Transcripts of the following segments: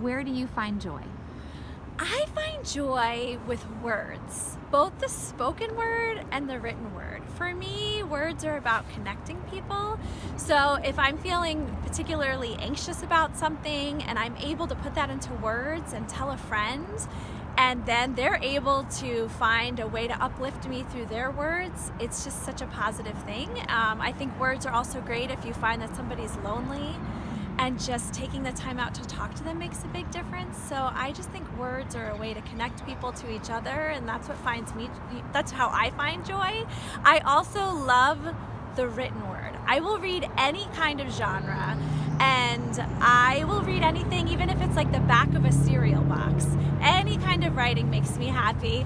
where do you find joy? I find joy with words, both the spoken word and the written word. For me, words are about connecting people. So if I'm feeling particularly anxious about something and I'm able to put that into words and tell a friend, and then they're able to find a way to uplift me through their words, it's just such a positive thing. I think words are also great if you find that somebody's lonely, and just taking the time out to talk to them makes a big difference. So I just think words are a way to connect people to each other, and that's how I find joy. I also love the written word. I will read any kind of genre, and I will read anything, even if it's like the back of a cereal box. Any kind of writing makes me happy.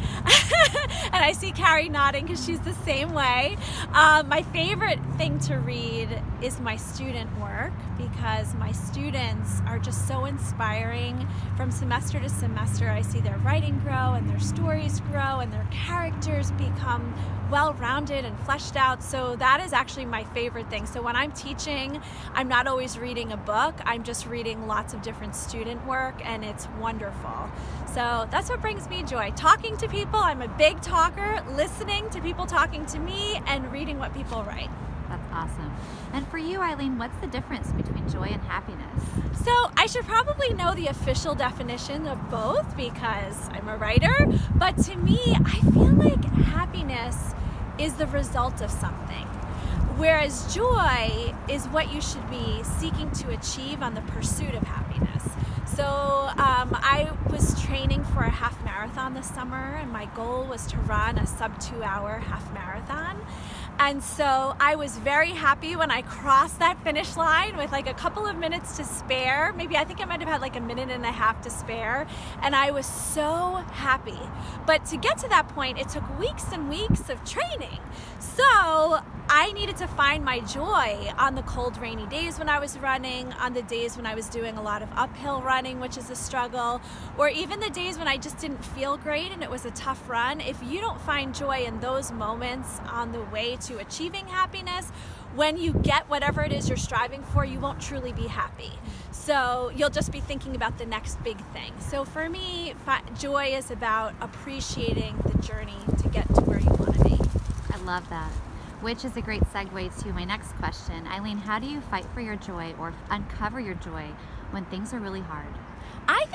And I see Cari nodding because she's the same way. My favorite thing to read is my student work, because my students are just so inspiring. From semester to semester, I see their writing grow and their stories grow and their characters become well-rounded and fleshed out. So that is actually my favorite thing. So when I'm teaching, I'm not always reading a book. I'm just reading lots of different student work, and it's wonderful. So that's what brings me joy. Talking to people. I'm a big talker, listening to people talking to me, and reading what people write. That's awesome. And for you, Eileen, what's the difference between joy and happiness? So I should probably know the official definition of both because I'm a writer, but to me, I feel like happiness is the result of something, whereas joy is what you should be seeking to achieve on the pursuit of happiness. So I was training for a half marathon this summer, and my goal was to run a sub 2-hour half marathon. And so I was very happy when I crossed that finish line with like a couple of minutes to spare. Maybe I think I might have had like a minute and a half to spare. And I was so happy. But to get to that point, it took weeks and weeks of training. So I needed to find my joy on the cold, rainy days when I was running, on the days when I was doing a lot of uphill running, which is a struggle, or even the days when I just didn't feel great and it was a tough run. If you don't find joy in those moments on the way to achieving happiness, when you get whatever it is you're striving for, you won't truly be happy. So you'll just be thinking about the next big thing. So for me, joy is about appreciating the journey to get to where you want to be. I love that. Which is a great segue to my next question. Eileen, how do you fight for your joy or uncover your joy when things are really hard? I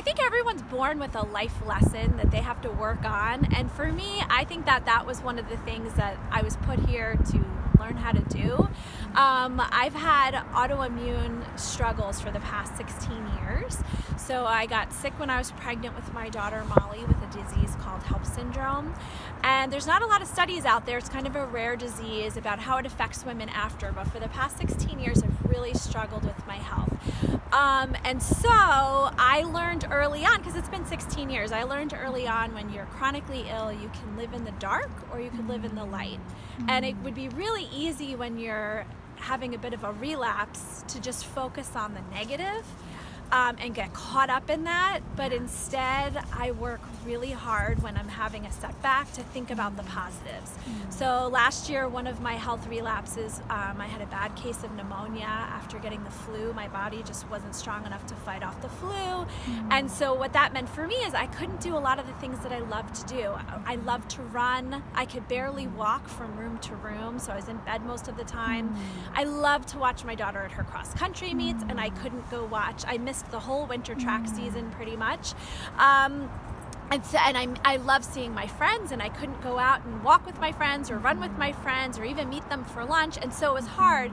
think everyone's born with a life lesson that they have to work on. And for me, I think that was one of the things that I was put here to learn how to do. I've had autoimmune struggles for the past 16 years. So I got sick when I was pregnant with my daughter Molly with a disease called HELLP syndrome. And there's not a lot of studies out there. It's kind of a rare disease about how it affects women after. But for the past 16 years, I've really struggled with my health. And so I learned early on, because it's been 16 years, I learned early on when you're chronically ill, you can live in the dark or you can live in the light. And it would be really easy when you're having a bit of a relapse to just focus on the negative and get caught up in that. But instead, I work really hard when I'm having a setback to think about the positives. So last year, one of my health relapses, I had a bad case of pneumonia after getting the flu. My body just wasn't strong enough to fight off the flu. And so what that meant for me is I couldn't do a lot of the things that I love to do. I love to run. I could barely walk from room to room, so I was in bed most of the time. I love to watch my daughter at her cross-country meets, and I couldn't go watch. I missed the whole winter track season pretty much. And I love seeing my friends, and I couldn't go out and walk with my friends or run with my friends or even meet them for lunch, and so it was hard.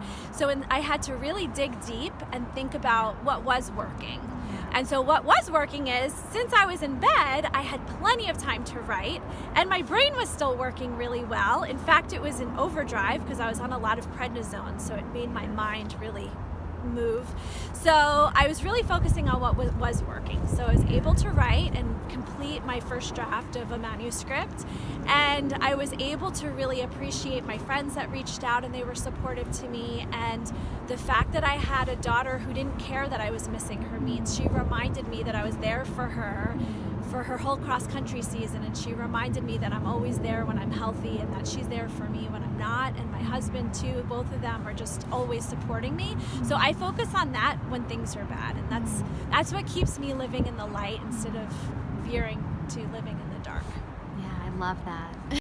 I had to really dig deep and think about what was working. And so what was working is, since I was in bed, I had plenty of time to write, and my brain was still working really well. In fact, it was in overdrive because I was on a lot of prednisone, so it made my mind really move. So I was really focusing on what was working. So I was able to write and complete my first draft of a manuscript, and I was able to really appreciate my friends that reached out and they were supportive to me, and the fact that I had a daughter who didn't care that I was missing her meets. She reminded me that I was there for her for her whole cross-country season, and she reminded me that I'm always there when I'm healthy and that she's there for me when I'm not. And my husband too, both of them are just always supporting me. So I focus on that when things are bad, and that's what keeps me living in the light instead of veering to living in the dark. Yeah, I love that.